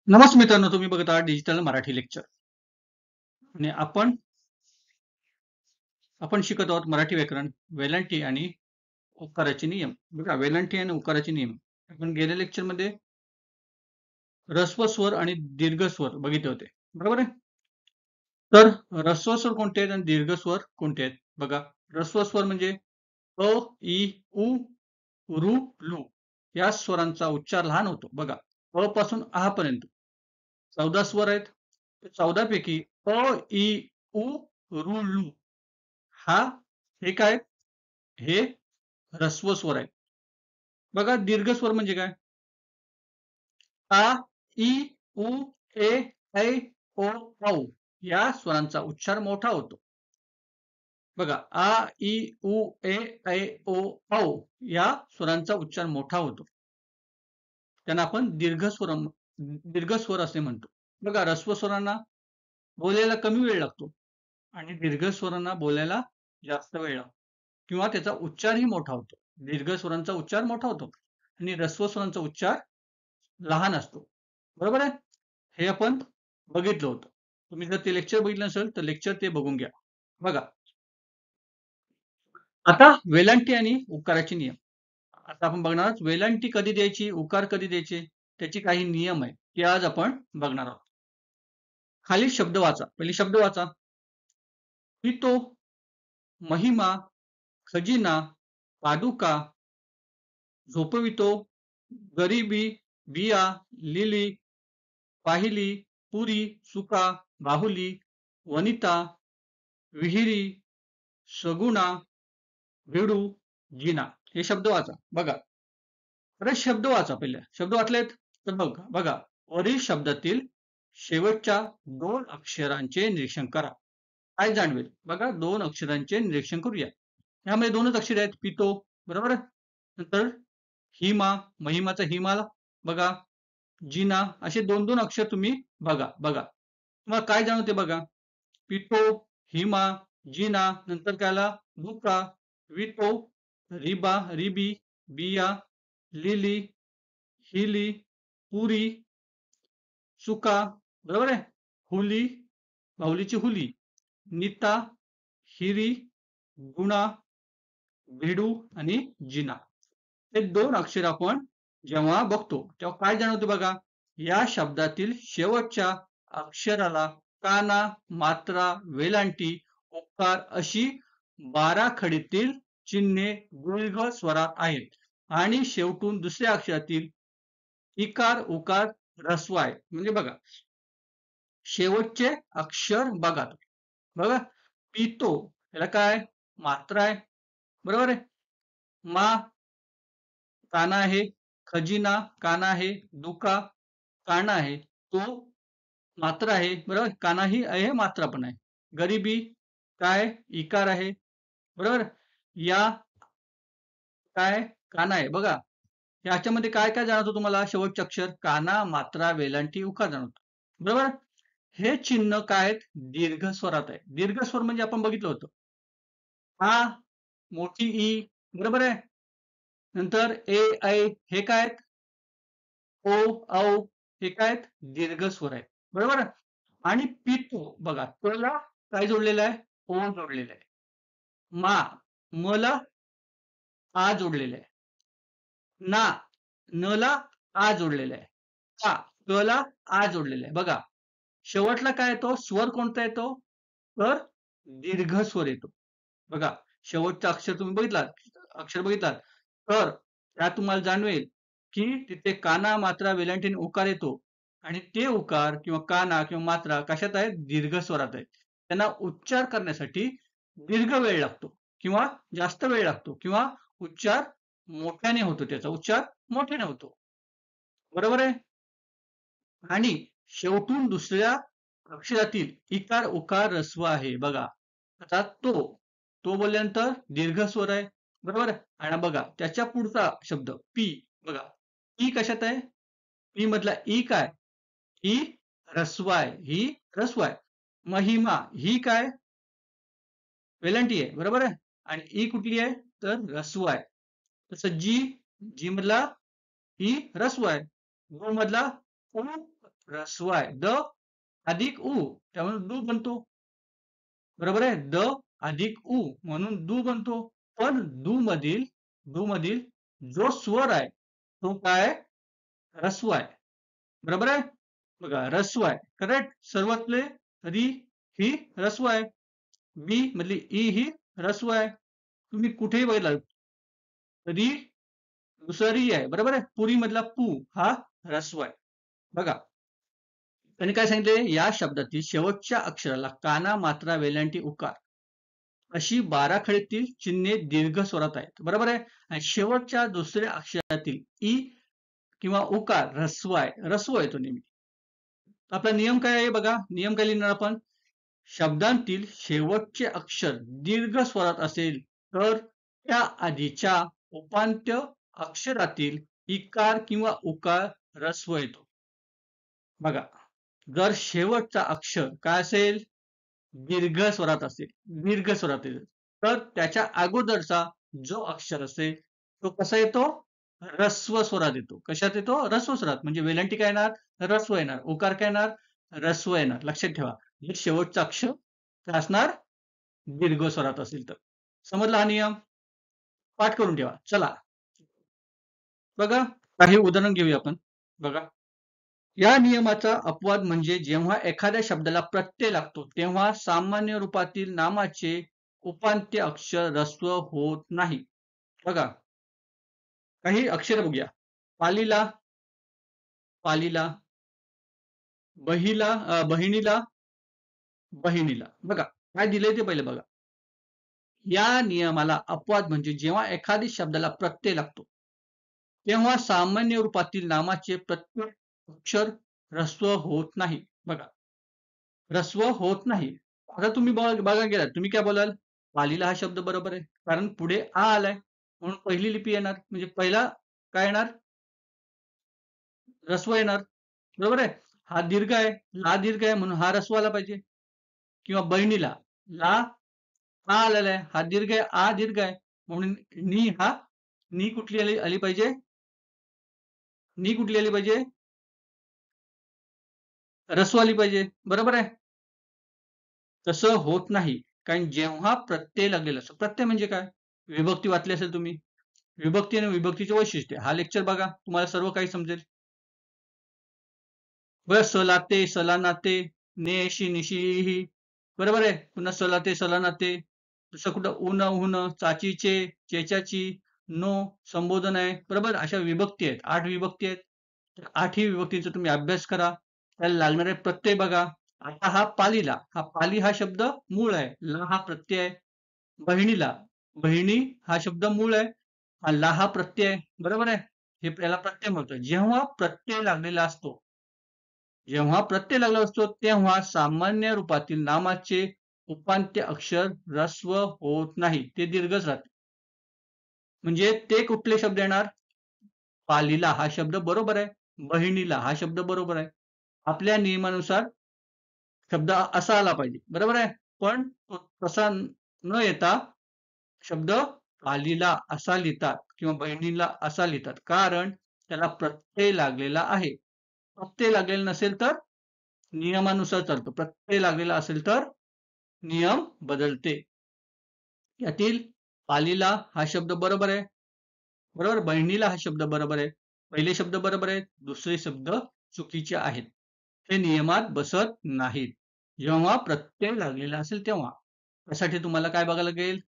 नमस्कार मित्रांनो, तुम्ही बघत आहात डिजिटल मराठी लेक्चर आणि आपण आपण शिकत आहोत मराठी व्याकरण, वेलांटी आणि उकाराचे नियम. बघा, वेलांटी आणि उकाराचे नियम आपण गेल्या लेक्चरमध्ये ऱ्हस्व स्वर आणि दीर्घ स्वर बघितले होते, बरोबर आहे. तर ऱ्हस्व स्वर कोणते आहेत आणि दीर्घ स्वर कोणते आहेत? बघा, ऱ्हस्व स्वर म्हणजे अ, इ, उ, ऋ, लू या स्वरांचा उच्चार लहान होतो. बघा, अ पासून आ पर्यंत 14 स्वर आहेत. 14 पैकी अ, इ, उ, ऋ, लू हा हे काय? हे ऱ्हस्व स्वर आहे. बघा, दीर्घ स्वर म्हणजे काय? आ, इ, उ, ए, ऐ, ओ, औ या स्वरांचा उच्चार मोठा होतो. बघा, आ, इ, उ, ए, ऐ, ओ, औ या स्वरांचा उच्चार मोठा होतो. त्यांना आपण दीर्घ स्वर असे म्हणतो. बघा, ऱ्हस्व स्वरांना बोलायला कमी वेळ लागतो आणि दीर्घ स्वरांना बोलायला जास्त वेळ लागतो किंवा त्याचा उच्चारही मोठा होतो. दीर्घ स्वरांचा उच्चार मोठा होतो आणि ऱ्हस्व स्वरांचा उच्चार लहान असतो. बरोबर आहे. हे आपण बघितलं होतं. तुम्ही जर ते लेक्चर बघितलं नसेल तर लेक्चर ते बघून घ्या. बघा, आता वेलांटी आणि उकाराचे नियम. आता आपण बघणार आहोत वेलांटी कधी द्यायची, उकार कधी द्यायचे, त्याचे काही नियम आहे ते आज आपण बघणार आहोत. खाली शब्द वाचा. पहिले शब्द वाचा. पितो, महिमा, खजिना, पादुका, झोपवितो, गरिबी, बिया, लिली, पाहिली, पुरी, सुका, बाहुली, वनिता, विहिरी, सगुणा, भिडू, जिना. हे शब्द वाचा. बघा, अरे शब्द वाचा. पहिले शब्द वाचलेत तर बघा, वरील शब्दातील शेवटच्या 2 अक्षरांचे निरीक्षण करा. काय जाणवेल? बघा, 2 अक्षरांचे निरीक्षण करूया. यामध्ये 2च अक्षरे आहेत. पितो, बरोबर आहे. नंतर हिमा, महिमाचा हिमाला बघा, जिना असे 2-2 अक्षर तुम्ही बघा. तुम्हाला काय जाणवते बघा. पितो, हिमा, जिना, नंतर काय आला? बुका, वितो, रिबा, रिबी, बिया, लिली, हिली, पुरी, सुका, बरोबर आहे. हुली, बाहुलीची हुली, नीता, हिरी, गुणा, भिडू आणि जिना. हे 2 अक्षर आपण जेव्हा बघतो तेव्हा काय जाणवते बघा. या शब्दातील शेवटच्या अक्षराला काना, मात्रा, वेलांटी, उकार अशी 12 खडीतील चिन्हे दीर्घ स्वरात आहेत आणि शेवटून दुसऱ्या अक्षरातील इकार, उकार ऱ्हस्व आहे. म्हणजे बघा, शेवटचे अक्षर बघा. बघा, पितो याला काय? मात्रा आहे, बरोबर आहे. मा काना आहे, खजिना काना आहे, दुका काना आहे, तो मात्रा आहे, बरोबर. काना ही आहे, मात्रा पण आहे. गरिबी काय? इकार आहे, बरोबर. या काय? काना आहे. बघा, याच्यामध्ये काय काय जाणवतं तुम्हाला? शेवटचे अक्षर काना, मात्रा, वेलांटी, उकार जाणवतं, बरोबर. हे चिन्ह काय आहेत? दीर्घ स्वरात आहे. दीर्घ स्वर म्हणजे आपण बघितलं होतं. आ, मोठी ई, बरोबर आहे. नंतर ए, ऐ हे काय आहेत? ओ, औ हे काय आहेत? दीर्घ स्वर आहेत, बरोबर. आणि पितो बघा, त्याला काय जोडलेलं आहे? ओ जोडलेलं आहे. मा, मला आ जोडलेलं आहे. ना, न ला आ जोडलेलं आहे. ता, क ला आ जोडलेलं आहे. बघा, शेवटला काय येतो? स्वर कोणता येतो? तर दीर्घ स्वर येतो. बघा, शेवटचा अक्षर तुम्ही बघितलात तर त्यात तुम्हाला जाणवेल की तिथे काना, मात्रा, वेलांटी आणि उकार येतो आणि ते उकार किंवा काना किंवा मात्रा कशात आहेत? दीर्घ स्वरात आहेत. त्यांना उच्चार करण्यासाठी दीर्घ वेळ लागतो किंवा जास्त वेळ लागतो किंवा उच्चार मोठ्याने होतो, त्याचा उच्चार मोठ्याने होतो, बरोबर आहे. आणि शेवटून दुसऱ्या अक्षरातील इकार, उकार ऱ्हस्व आहे. बघा, आता तो बोलल्यानंतर दीर्घ स्वर आहे, बरोबर. आणि बघा, त्याच्या पुढचा शब्द पी. बघा, ई कशात आहे? पी मधला ई काय? ही ऱ्हस्व आहे. ही ऱ्हस्व आहे. महिमा ही काय? वेलांटी आहे, बरोबर आहे. आणि ई कुठली आहे? तर ऱ्हस्व आहे. तसं जी, जी मधला ही ऱ्हस्व आहे. गो मधला उ ऱ्हस्व आहे. द अधिक उ त्यामुळे दू बनतो. बरोबर आहे. द अधिक उ म्हणून दू बनतो. पण दू मधील जो स्वर आहे तो काय ऱ्हस्व आहे. बरोबर आहे. बघा ऱ्हस्व आहे. करेक्ट. सर्वातले री ही ऱ्हस्व आहे. बी मधली ई ही ऱ्हस्व आहे. तुम्ही कुठेही बघितलं री दुसरी आहे. बरोबर आहे. पुरी मधला पू हा ऱ्हस्व आहे. बघा त्यांनी काय सांगितले, या शब्दातील शेवटच्या अक्षराला काना, मात्रा, वेलांटी, उकार अशी 12 खडीतील चिन्हे दीर्घ स्वरात आहेत. बरोबर आहे. आणि शेवटच्या दुसऱ्या अक्षरातील ई किंवा उकार ऱ्हस्व आहे. ऱ्हस्व आहे तो नेहमी. आपला नियम काय आहे बघा. नियम काय लिहिणार आपण? शब्दांतील शेवटचे अक्षर दीर्घ स्वरात असेल तर त्या आधीच्या उपांत्य अक्षरातील इकार किंवा उकार ऱ्हस्व येतो. बघा जर शेवटचा अक्षर काय असेल दीर्घ स्वरात असेल, दीर्घ स्वरात येईल तर त्याच्या अगोदरचा जो अक्षर असेल तो कसा येतो ऱ्हस्व स्वरात येतो. कशात येतो? ऱ्हस्व स्वरात. म्हणजे वेलांटी काय येणार? ऱ्हस्व येणार. उकार काय येणार? ऱ्हस्व येणार. लक्षात ठेवा. हे शेवटचा अक्षर काय असणार? दीर्घ स्वरात असेल तर. समजला हा नियम? पाठ करून ठेवा. चला बघा काही उदाहरण घेऊया आपण. बघा या नियमाचा अपवाद म्हणजे जेव्हा एखाद्या शब्दाला प्रत्यय लागतो तेव्हा सामान्य रूपातील नामाचे उपांत्य अक्षर ऱ्हस्व होत नाही. बघा काही अक्षर बघूया. पालीला, पालीला, बहिणीला, बहिणीला. बघा काय दिलंय ते पहिले बघा. या नियमाला अपवाद म्हणजे जेव्हा एखाद्या शब्दाला प्रत्यय लागतो तेव्हा सामान्य रूपातील नामाचे प्रत्येक अक्षर ऱ्हस्व होत नाही. बघा ऱ्हस्व होत नाही. आता तुम्ही बघा गेलात तुम्ही काय बोलाल? पालीला हा शब्द बरोबर आहे. कारण पुढे आ आलाय म्हणून पहिली लिपी येणार. म्हणजे पहिला काय येणार? ऱ्हस्व येणार. बरोबर आहे. हा दीर्घ आहे. ला दीर्घ आहे म्हणून हा ऱ्हस्व आला पाहिजे. किंवा बहिणीला ला आ आलेला आहे. हा दीर्घ आहे. आ दीर्घ आहे. म्हणून नी कुठली आली पाहिजे? नी कुठली आली पाहिजे? ऱ्हस्व आली पाहिजे. बरोबर आहे. तसं होत नाही. कारण जेव्हा प्रत्यय लागलेला असतो. प्रत्यय म्हणजे काय? विभक्ती वाचली असेल तुम्ही. विभक्ती आणि विभक्तीचे वैशिष्ट्य. हा लेक्चर बघा. तुम्हाला सर्व काही समजेल. बरं सलाते, सलानाते, नेशी, निशीही. बरोबर आहे. पुन्हा सलाते, सलानाते. दुसरं कुठं उन, उन, चाचीचे, चेचाची, नो, संबोधन आहे. बरोबर अशा विभक्ती आहेत. 8 विभक्ती आहेत. तर 8ही विभक्तीचा तुम्ही अभ्यास करा. त्याला लागणारे प्रत्यय बघा. आता हा पालीला. हा पाली हा शब्द मूळ आहे. ला हा प्रत्यय आहे. बहिणीला. बहिणी हा शब्द मूळ आहे. हा ला हा प्रत्यय आहे. बरोबर आहे. हे याला प्रत्यय म्हणतो. जेव्हा प्रत्यय लागला असतो तेव्हा सामान्य रूपातील नामाचे उपांत्य अक्षर ऱ्हस्व होत नाही. ते दीर्घच राहते. म्हणजे ते कुठले शब्द येणार? पालीला हा शब्द बरोबर आहे. बहिणीला हा शब्द बरोबर आहे. आपल्या नियमानुसार शब्द असा आला पाहिजे. बरोबर आहे. पण तो तसा न येता शब्द पालीला असा लिहितात किंवा बहिणीला असा लिहितात. कारण त्याला प्रत्यय लागलेला आहे. प्रत्यय लागलेला नसेल तर नियमानुसार चालतो. प्रत्यय लागलेला असेल तर नियम बदलते. यातील पालीला हा शब्द बरोबर आहे. बरोबर. बहिणीला हा शब्द बरोबर आहे. पहिले शब्द बरोबर आहेत. दुसरे शब्द चुकीचे आहेत. हे नियमात बसत नाहीत. जेव्हा प्रत्यय लागलेला असेल तेव्हा. त्यासाठी तुम्हाला काय बघायला लागेल?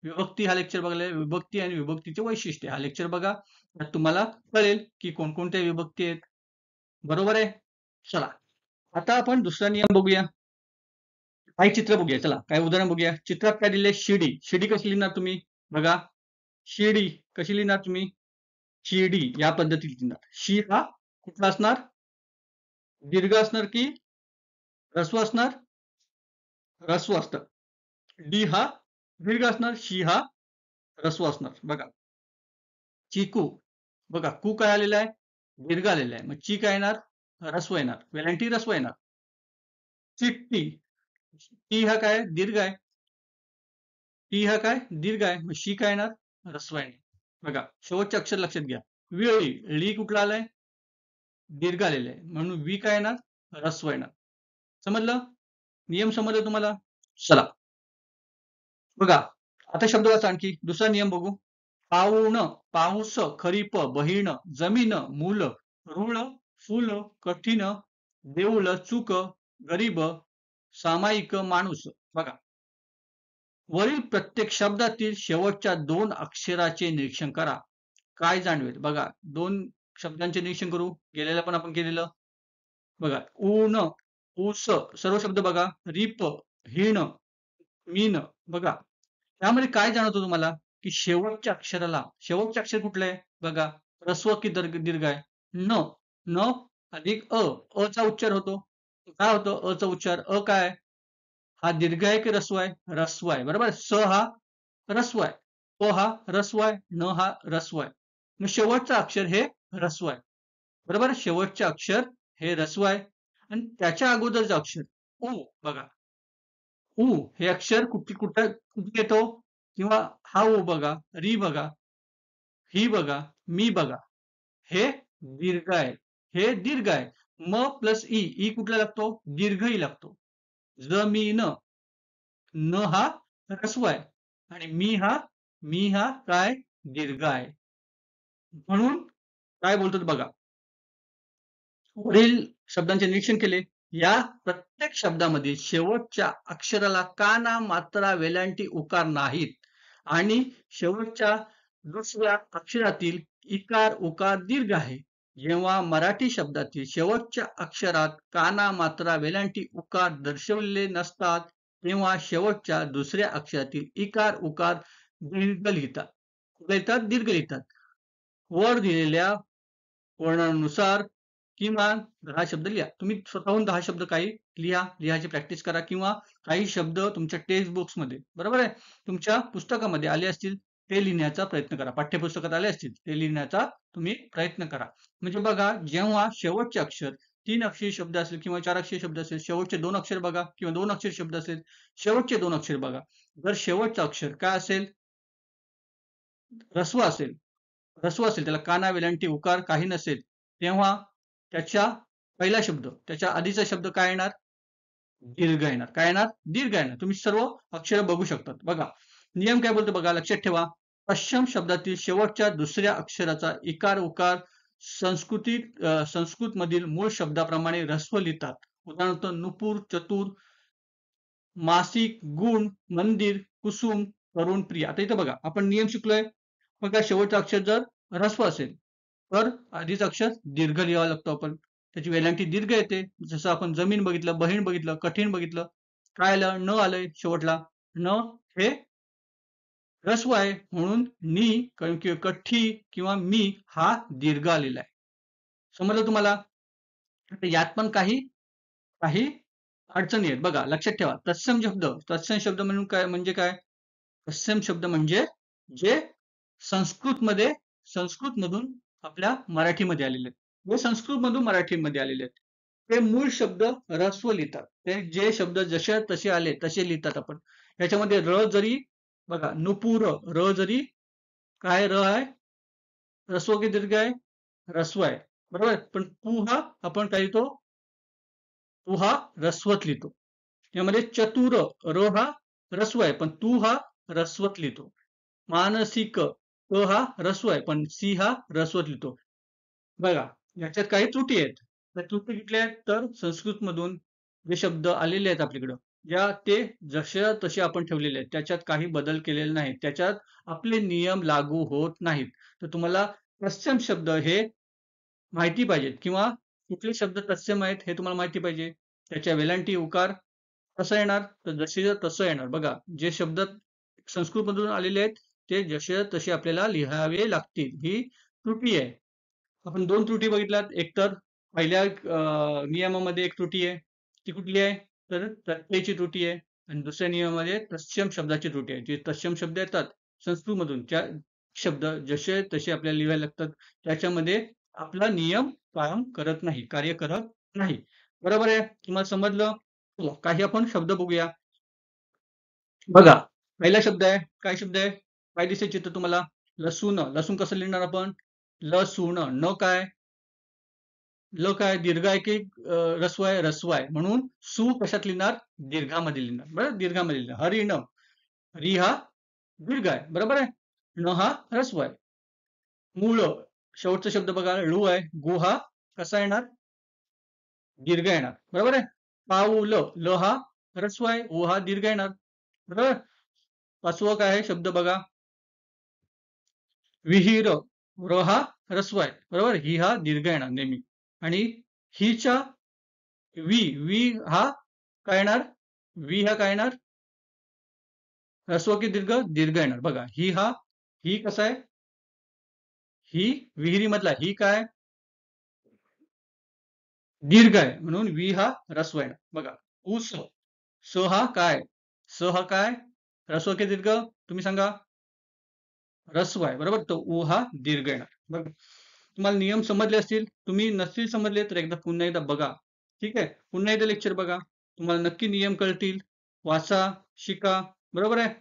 विभक्ती हा लेक्चर बघायला विभक्ती आणि विभक्तीचे वैशिष्ट्य हा लेक्चर बघा. त्यात तुम्हाला कळेल की कोणकोणत्या विभक्ती आहेत. बरोबर आहे. चला आता आपण दुसरा नियम बघूया. काही चित्र बघूया. चला काही उदाहरण बघूया. चित्रात काय दिले? शिडी. शिडी कशी लिहिणार तुम्ही? बघा शिडी कशी लिहिणार तुम्ही? शिडी या पद्धतीने लिहिणार. शी हा कुठला असणार? दीर्घ असणार की ऱ्हस्व असणार? ऱ्हस्व असतं. डी हा दीर्घ असणार. शी हा ऱ्हस्व असणार. बघा चिकू. बघा कू काय आलेला आहे? दीर्घ आलेला आहे. मग ची काय येणार? ऱ्हस्व येणार. वेलांटी ऱ्हस्व येणार. चिट्टी. टी हा काय? दीर्घ आहे. टी हा काय? दीर्घ आहे. मग शी काय येणार? ऱ्हस्व येणार. बघा शेवटचे अक्षर लक्षात घ्या. वेळी. ळी कुठला आलाय? दीर्घ आलेलं आहे म्हणून वी काय येणार? ऱ्हस्व येणार. समजलं? नियम समजला तुम्हाला? चला बघा आता शब्द वाचा आणखी दुसरा नियम बघू. पाऊण, पाऊस, खरीप, बहीण, जमीन, मूल, ऋण, फुल, कठीण, देऊळ, चूक, गरीब, सामायिक, माणूस. बघा वरील प्रत्येक शब्दातील शेवटच्या दोन अक्षराचे निरीक्षण करा. काय जाणवेल? बघा दोन शब्दांचे निरीक्षण करू. गेलेलं पण आपण केलेलं. बघा ऊन, ऊस सर्व शब्द बघा. रीप, हिण, मीन बघा त्यामध्ये काय जाणवतं तुम्हाला की शेवटच्या अक्षराला शेवटचे अक्षर कुठलं आहे बघा ह्रस्व की दीर्घ आहे न न अधिक अ चा उच्चार होतो काय होतो अ चा उच्चार काय हा दीर्घ आहे की ह्रस्व आहे ह्रस्व आहे बरोबर स हा ह्रस्व आहे प हा ह्रस्व आहे न हा ह्रस्व आहे मग शेवटचं अक्षर हे ह्रस्व आहे बरोबर शेवटचे अक्षर हे ह्रस्व आहे आणि त्याच्या अगोदरचं अक्षर उ बघा उ हे अक्षर कुठे येतो किंवा हा उ बघा री बघा ही बघा मी बघा हे दीर्घ आहे हे दीर्घ आहे म प्लस ई ई कुठला लागतो दीर्घ ई लागतो जमीन न हा ह्रस्व आहे आणि मी हा काय दीर्घ आहे म्हणून काय बोलतो बघा पुढील शब्दांचे निरीक्षण केले या प्रत्येक शब्दामध्ये शेवटच्या अक्षराला काना मात्रा वेलांटी उकार नाहीत आणि शेवटच्या दुसऱ्या अक्षरातील इकार उकार दीर्घ आहे जेव्हा मराठी शब्दातील शेवटच्या अक्षरात काना मात्रा वेलांटी उकार दर्शवलेले नसतात तेव्हा शेवटच्या दुसऱ्या अक्षरातील इकार उकार दीर्घ लिहितात दीर्घ लिहितात वर दिलेल्या वर्णानुसार किमान 10 शब्द लिहा तुम्ही स्वतःहून 10 शब्द काही लिहायची प्रॅक्टिस करा किंवा काही शब्द तुमच्या टेक्स्ट बुक्स मध्ये बरोबर आहे तुमच्या पुस्तकामध्ये आले असतील ते लिहिण्याचा प्रयत्न करा पाठ्यपुस्तकात आले असतील ते लिहिण्याचा तुम्ही प्रयत्न करा म्हणजे बघा जेव्हा शेवटचे अक्षर 3 अक्षरी शब्द असेल किंवा 4 अक्षरी शब्द असेल शेवटचे 2 अक्षर बघा किंवा 2 अक्षरी शब्द असेल शेवटचे 2 अक्षर बघा जर शेवटचं अक्षर काय असेल ह्रस्व असेल त्याला काना वेलांटी उकार काही नसेल तेव्हा त्याच्या पहिला शब्द त्याच्या आधीचा शब्द काय येणार दीर्घ येणार काय येणार दीर्घ येणार तुम्ही सर्व अक्षर बघू शकतात बघा नियम काय बोलतो बघा लक्षात ठेवा पश्चिम शब्दातील शेवटच्या दुसऱ्या अक्षराचा इकार उकार संस्कृत मधील मूळ शब्दाप्रमाणे ह्रस्व लिहितात उदाहरणार्थ नुपूर चतुर मासिक गुण मंदिर कुसुम तरुण प्रिय आता इथं बघा आपण नियम शिकलोय बघा शेवटचं अक्षर जर ह्रस्व असेल तर आधीच अक्षर दीर्घ लिहावं लागतो आपण त्याची वेलांटी दीर्घ येते जसं आपण जमीन बघितलं बहीण बघितलं कठीण बघितलं काय आलं न आलंय शेवटला न हे ह्रस्व आहे म्हणून नी किंवा कठी किंवा मी हा दीर्घ आलेला आहे समजलं तुम्हाला यात पण काही काही अडचणी आहेत बघा लक्षात ठेवा तत्सम शब्द म्हणून काय म्हणजे काय तत्सम शब्द म्हणजे जे संस्कृत मधून आपल्या मराठीमध्ये आलेले आहेत जे संस्कृत मधून मराठीमध्ये आलेले आहेत ते मूळ शब्द ह्रस्व लिहितात ते जे शब्द जसे तसे आले तसे लिहितात आपण याच्यामध्ये र जरी बघा नुपूर र जरी काय र आहे ह्रस्व की दीर्घ आहे ह्रस्व आहे बरोबर पण पू हा आपण काय लिहितो तू हा ह्रस्वत लिहितो यामध्ये चतुर र हा ह्रस्व आहे पण तू हा ह्रस्वत लिहितो मानसिक क हा ह्रस्व आहे पण सी हा ह्रस्वत लिहितो बघा याच्यात काही त्रुटी आहेत त्या त्रुटी कुठल्या आहेत तर संस्कृत मधून जे शब्द आलेले आहेत आपल्याकडं या ते जसे तसे आपण ठेवलेले आहेत त्याच्यात काही बदल केलेले नाहीत त्याच्यात आपले नियम लागू होत नाहीत तर तुम्हाला तत्सम शब्द हे माहिती पाहिजेत किंवा कुठले शब्द तत्सम आहेत हे तुम्हाला माहिती पाहिजे त्याच्या वेलांटी उकार कसं येणार तर जसे तसं येणार बघा जे शब्द संस्कृत मधून आलेले आहेत ते जसे तसे आपल्याला लिहावे लागतील ही त्रुटी आहे आपण दोन त्रुटी बघितल्यात एक तर पहिल्या नियमामध्ये एक त्रुटी आहे ती कुठली आहे तर प्रत्ययाची त्रुटी आहे आणि दुसऱ्या नियमामध्ये तत्सम शब्दाची त्रुटी आहे जे तत्सम शब्द येतात संस्कृत मधून त्या शब्द जसे तसे आपल्याला लिहायला लागतात त्याच्यामध्ये आपला नियम काम करत नाही कार्य करत नाही बरोबर आहे तुम्हाला समजलं चला काही आपण शब्द बघूया बघा पहिला शब्द आहे काय शब्द आहे काय दिसेल चित्र तुम्हाला लसूण लसूण कसं लिहिणार आपण लसूण न काय ल काय दीर्घ आहे की ऱ्हस्व आहे? ऱ्हस्व आहे. म्हणून सु कशात लिहिणार? दीर्घामध्ये लिहिणार. बरोबर? दीर्घामध्ये लिहिणार. हरिण. री हा दीर्घ आहे. बरोबर आहे? न हा ऱ्हस्व आहे. मूळ शेवटचा शब्द बघा ळू आहे. गु हा कसा येणार? दीर्घ येणार. बरोबर आहे? पाऊल ल हा ऱ्हस्व आहे. उ हा दीर्घ येणार. बरोबर? पाचवं काय आहे शब्द बघा. विहीर र हा ऱ्हस्व आहे. बरोबर? ही हा दीर्घ येणार नेहमी. आणि हिच्या वी हा काय येणार? वी हा काय येणार? ह्रस्व की दीर्घ? दीर्घ येणार. बघा ही कसा आहे? ही विहिरीमधला ही काय? दीर्घ आहे. म्हणून वी हा ह्रस्व येणार. बघा ऊस स हा काय? स हा काय? ह्रस्व की दीर्घ? तुम्ही सांगा. ह्रस्व आहे. बरोबर? तो उ हा दीर्घ येणार. बघा तुम्हाला नियम समजले असतील. तुम्ही नसतील समजले तर पुन्हा एकदा बघा. ठीक आहे? पुन्हा एकदा लेक्चर बघा. तुम्हाला नक्की नियम कळतील. वाचा, शिका. बरोबर आहे?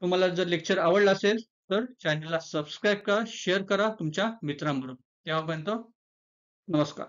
तुम्हाला जर लेक्चर आवडलं असेल तर चॅनलला सबस्क्राईब करा, शेअर करा तुमच्या मित्रांबरोबर. तेव्हापर्यंत नमस्कार.